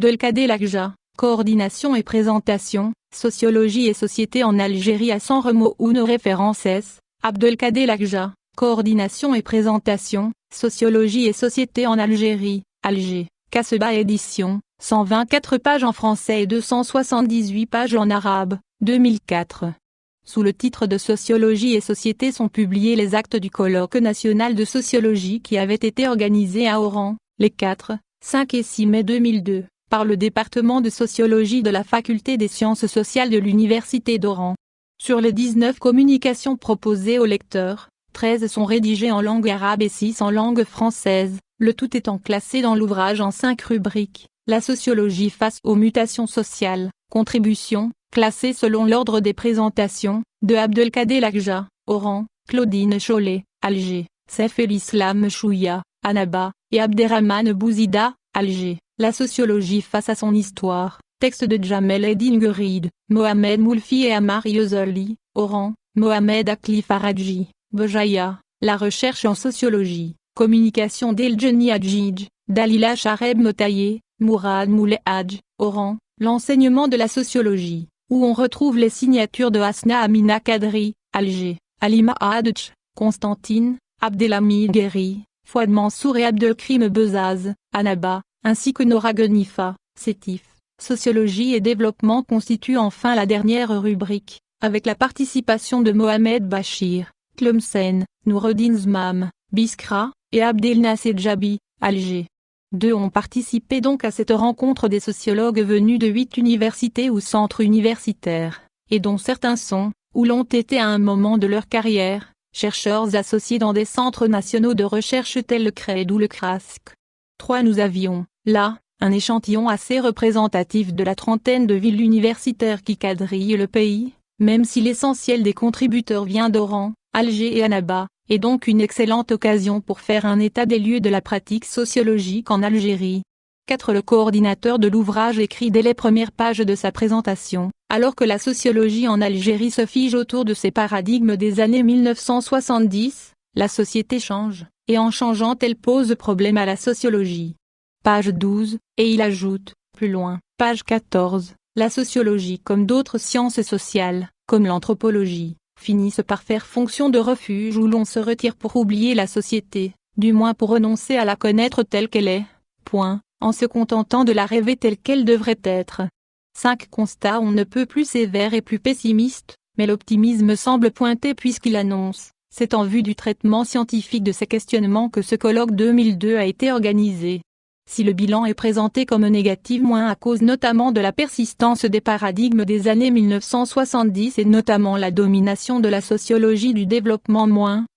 Abdelkader Lakja, coordination et présentation, sociologie et société en Algérie à San Remo ou références. Abdelkader Lakja, coordination et présentation, sociologie et société en Algérie, Alger, Kaseba édition, 124 pages en français et 278 pages en arabe, 2004. Sous le titre de Sociologie et société sont publiés les actes du colloque national de sociologie qui avait été organisé à Oran, les 4, 5 et 6 mai 2002, par le département de sociologie de la faculté des sciences sociales de l'université d'Oran. Sur les 19 communications proposées aux lecteurs, 13 sont rédigées en langue arabe et 6 en langue française, le tout étant classé dans l'ouvrage en 5 rubriques. La sociologie face aux mutations sociales, contribution, classée selon l'ordre des présentations, de Abdelkader Lakja, Oran, Claudine Chollet, Alger, Saif el-Islam Chouya, Annaba, et Abderrahmane Bouzida, Alger, la sociologie face à son histoire, texte de Jamel Eddin Gurid, Mohamed Moulfi et Amar Yozoli, Oran, Mohamed Akli Faradji, Bojaya, la recherche en sociologie, communication d'Eljeni Hadjidj, Dalila Chareb Motaye, Mourad Moulay Hadj, Oran, l'enseignement de la sociologie, où on retrouve les signatures de Hasna Amina Kadri, Alger, Alima Hadj, Constantine, Abdelhamid Guéry, Fouad Mansour et Abdelkrim Bezaz, Annaba, ainsi que Nora Genifa, Sétif. Sociologie et développement constitue enfin la dernière rubrique, avec la participation de Mohamed Bachir, Tlemcen, Noureddin Zmam, Biskra, et Abdel Nasser Djabi, Alger. 2 ont participé donc à cette rencontre des sociologues venus de 8 universités ou centres universitaires, et dont certains sont, ou l'ont été à un moment de leur carrière, chercheurs associés dans des centres nationaux de recherche tels le CRED ou le CRASC. 3 Nous avions, là, un échantillon assez représentatif de la trentaine de villes universitaires qui quadrillent le pays, même si l'essentiel des contributeurs vient d'Oran, Alger et Annaba, et donc une excellente occasion pour faire un état des lieux de la pratique sociologique en Algérie. 4 Le coordinateur de l'ouvrage écrit dès les premières pages de sa présentation, alors que la sociologie en Algérie se fige autour de ces paradigmes des années 1970, la société change, et en changeant elle pose problème à la sociologie. Page 12, et il ajoute, plus loin, page 14, la sociologie comme d'autres sciences sociales, comme l'anthropologie, finissent par faire fonction de refuge où l'on se retire pour oublier la société, du moins pour renoncer à la connaître telle qu'elle est, point, en se contentant de la rêver telle qu'elle devrait être. 5 Constats on ne peut plus sévères et plus pessimistes, mais l'optimisme semble pointer puisqu'il annonce, c'est en vue du traitement scientifique de ces questionnements que ce colloque 2002 a été organisé. Si le bilan est présenté comme négatif à cause notamment de la persistance des paradigmes des années 1970 et notamment la domination de la sociologie du développement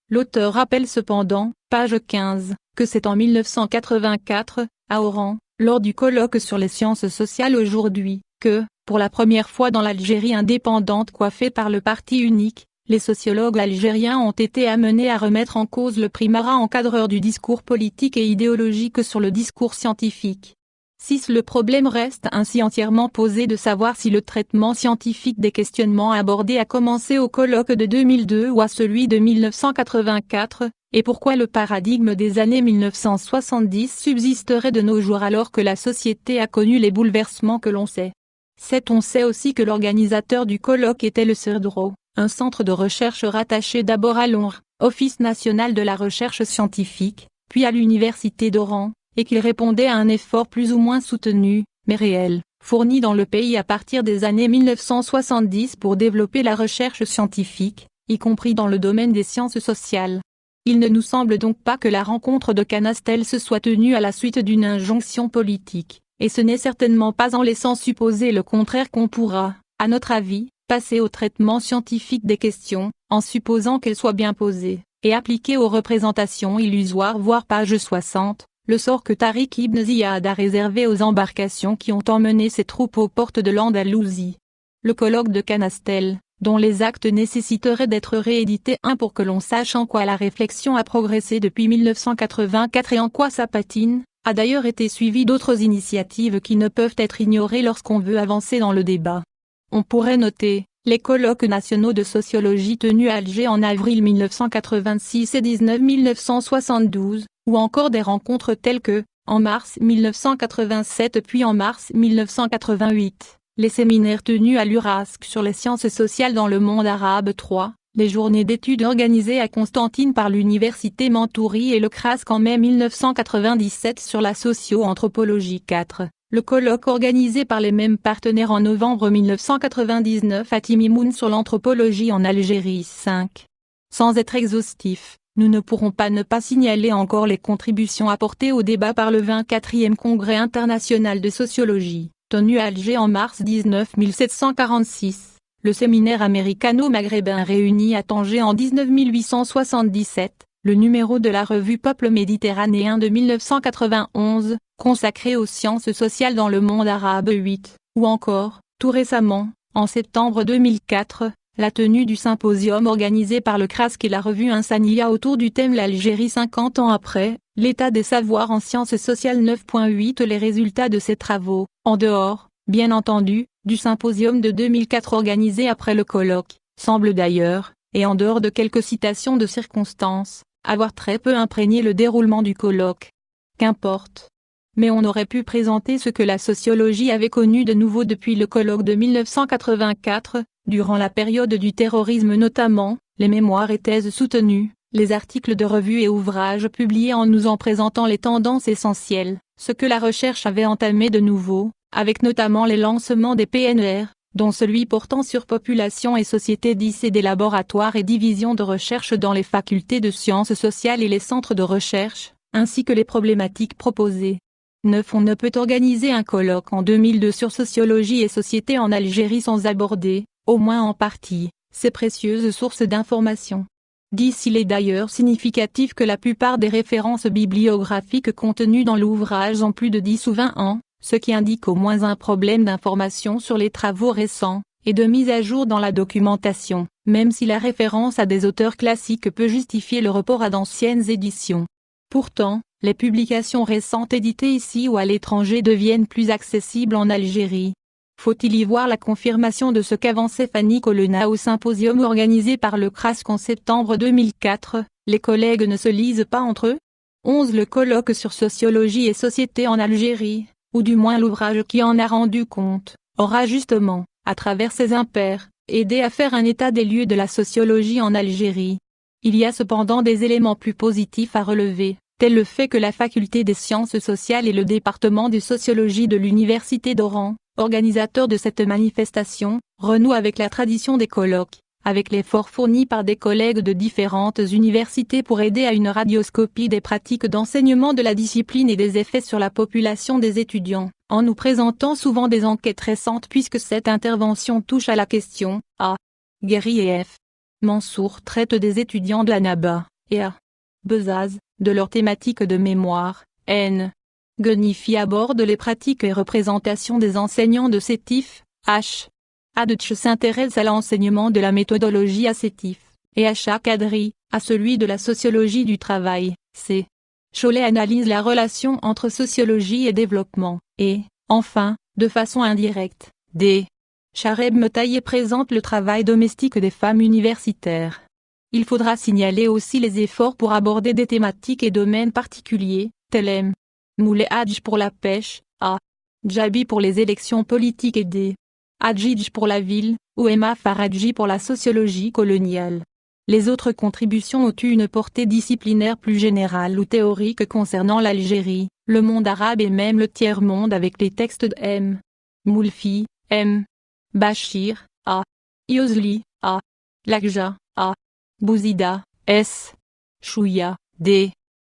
l'auteur rappelle cependant, page 15, que c'est en 1984, à Oran, lors du colloque sur les sciences sociales aujourd'hui, que, pour la première fois dans l'Algérie indépendante coiffée par le parti unique, les sociologues algériens ont été amenés à remettre en cause le primat encadreur du discours politique et idéologique sur le discours scientifique. 6 Le problème reste ainsi entièrement posé de savoir si le traitement scientifique des questionnements abordés a commencé au colloque de 2002 ou à celui de 1984, et pourquoi le paradigme des années 1970 subsisterait de nos jours alors que la société a connu les bouleversements que l'on sait. 7 On sait aussi que l'organisateur du colloque était le CERDRO, un centre de recherche rattaché d'abord à l'ONR, Office national de la recherche scientifique, puis à l'université d'Oran, et qu'il répondait à un effort plus ou moins soutenu, mais réel, fourni dans le pays à partir des années 1970 pour développer la recherche scientifique, y compris dans le domaine des sciences sociales. Il ne nous semble donc pas que la rencontre de Canastel se soit tenue à la suite d'une injonction politique, et ce n'est certainement pas en laissant supposer le contraire qu'on pourra, à notre avis, passer au traitement scientifique des questions, en supposant qu'elles soient bien posées, et appliquées aux représentations illusoires voire page 60, le sort que Tariq Ibn Ziyad a réservé aux embarcations qui ont emmené ses troupes aux portes de l'Andalousie. Le colloque de Canastel, dont les actes nécessiteraient d'être réédités pour que l'on sache en quoi la réflexion a progressé depuis 1984 et en quoi ça patine, a d'ailleurs été suivi d'autres initiatives qui ne peuvent être ignorées lorsqu'on veut avancer dans le débat. On pourrait noter, les colloques nationaux de sociologie tenus à Alger en avril 1986 et 1972, ou encore des rencontres telles que, en mars 1987 puis en mars 1988, les séminaires tenus à l'URASC sur les sciences sociales dans le monde arabe 3, les journées d'études organisées à Constantine par l'université Mantouri et le CRASC en mai 1997 sur la socio-anthropologie 4, le colloque organisé par les mêmes partenaires en novembre 1999 à Timimoun sur l'anthropologie en Algérie 5. Sans être exhaustif, nous ne pourrons pas ne pas signaler encore les contributions apportées au débat par le 24e Congrès international de sociologie, tenu à Alger en mars 1746, le séminaire américano-maghrébin réuni à Tanger en 1877, le numéro de la revue Peuple méditerranéen de 1991, consacré aux sciences sociales dans le monde arabe 8, ou encore, tout récemment, en septembre 2004, la tenue du symposium organisé par le CRASC et la revue Insania autour du thème L'Algérie 50 ans après, l'état des savoirs en sciences sociales 9.8. Les résultats de ces travaux, en dehors, bien entendu, du symposium de 2004 organisé après le colloque, semblent d'ailleurs, et en dehors de quelques citations de circonstances, avoir très peu imprégné le déroulement du colloque. Qu'importe. Mais on aurait pu présenter ce que la sociologie avait connu de nouveau depuis le colloque de 1984, durant la période du terrorisme notamment, les mémoires et thèses soutenues, les articles de revues et ouvrages publiés en nous en présentant les tendances essentielles, ce que la recherche avait entamé de nouveau, avec notamment les lancements des PNR, dont celui portant sur population et société 10 et des laboratoires et divisions de recherche dans les facultés de sciences sociales et les centres de recherche, ainsi que les problématiques proposées. 9. On ne peut organiser un colloque en 2002 sur sociologie et société en Algérie sans aborder, au moins en partie, ces précieuses sources d'information. 10. Il est d'ailleurs significatif que la plupart des références bibliographiques contenues dans l'ouvrage ont plus de 10 ou 20 ans, ce qui indique au moins un problème d'information sur les travaux récents, et de mise à jour dans la documentation, même si la référence à des auteurs classiques peut justifier le report à d'anciennes éditions. Pourtant, les publications récentes éditées ici ou à l'étranger deviennent plus accessibles en Algérie. Faut-il y voir la confirmation de ce qu'avançait Fanny Colonna au symposium organisé par le CRASC en septembre 2004, les collègues ne se lisent pas entre eux? 11. Le colloque sur sociologie et société en Algérie, ou du moins l'ouvrage qui en a rendu compte, aura justement, à travers ses impairs, aidé à faire un état des lieux de la sociologie en Algérie. Il y a cependant des éléments plus positifs à relever, tel le fait que la faculté des sciences sociales et le département de sociologie de l'université d'Oran, organisateurs de cette manifestation, renouent avec la tradition des colloques, avec l'effort fourni par des collègues de différentes universités pour aider à une radioscopie des pratiques d'enseignement de la discipline et des effets sur la population des étudiants, en nous présentant souvent des enquêtes récentes puisque cette intervention touche à la question A. Guéry et F. Mansour traitent des étudiants de l'ANABA, et A. Bezaz, de leur thématique de mémoire, N. Genifi aborde les pratiques et représentations des enseignants de Sétif, H. Adetch s'intéresse à l'enseignement de la méthodologie à Sétif, et H. Kadri, à celui de la sociologie du travail, C. Cholet analyse la relation entre sociologie et développement, et, enfin, de façon indirecte, D. Chareb Metaye présente le travail domestique des femmes universitaires. Il faudra signaler aussi les efforts pour aborder des thématiques et domaines particuliers, tels M. Moulay Hadj pour la pêche, A. Djabi pour les élections politiques et D. Hadjidj pour la ville, ou Emma Faradji pour la sociologie coloniale. Les autres contributions ont eu une portée disciplinaire plus générale ou théorique concernant l'Algérie, le monde arabe et même le tiers-monde avec les textes de M. Moulfi, M. Bachir, A. Yozli, A. Lakja, A. Bouzida, S. Chouya, D.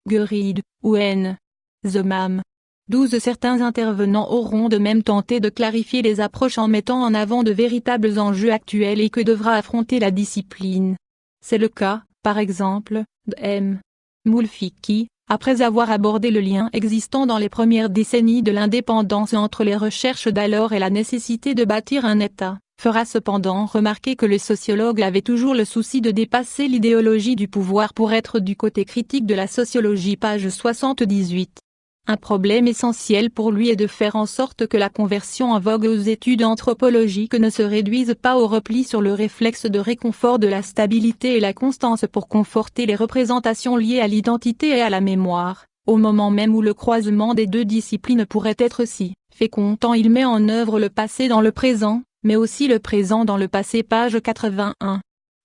Gueride, ou N. Zemam. 12. Certains intervenants auront de même tenté de clarifier les approches en mettant en avant de véritables enjeux actuels et que devra affronter la discipline. C'est le cas, par exemple, de M. Moulfi qui, après avoir abordé le lien existant dans les premières décennies de l'indépendance entre les recherches d'alors et la nécessité de bâtir un État, fera cependant remarquer que les sociologues avaient toujours le souci de dépasser l'idéologie du pouvoir pour être du côté critique de la sociologie. Page 78. Un problème essentiel pour lui est de faire en sorte que la conversion en vogue aux études anthropologiques ne se réduise pas au repli sur le réflexe de réconfort de la stabilité et la constance pour conforter les représentations liées à l'identité et à la mémoire, Au moment même où le croisement des deux disciplines pourrait être si fécond, tant il met en œuvre le passé dans le présent, mais aussi le présent dans le passé. Page 81.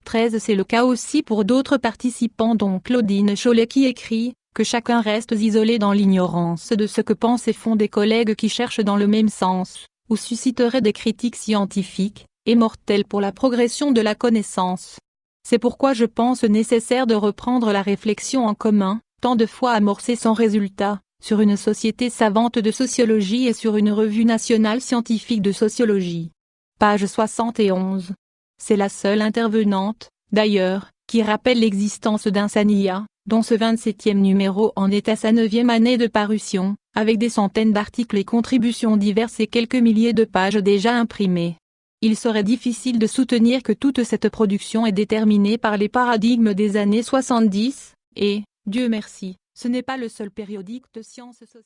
13. C'est le cas aussi pour d'autres participants dont Claudine Chollet qui écrit que chacun reste isolé dans l'ignorance de ce que pensent et font des collègues qui cherchent dans le même sens, ou susciteraient des critiques scientifiques et mortelles pour la progression de la connaissance. C'est pourquoi je pense nécessaire de reprendre la réflexion en commun, tant de fois amorcée sans résultat, sur une société savante de sociologie et sur une revue nationale scientifique de sociologie. Page 71. C'est la seule intervenante, d'ailleurs, qui rappelle l'existence d'Insania, dont ce 27e numéro en est à sa 9e année de parution, avec des centaines d'articles et contributions diverses et quelques milliers de pages déjà imprimées. Il serait difficile de soutenir que toute cette production est déterminée par les paradigmes des années 70, et, Dieu merci, ce n'est pas le seul périodique de sciences sociales.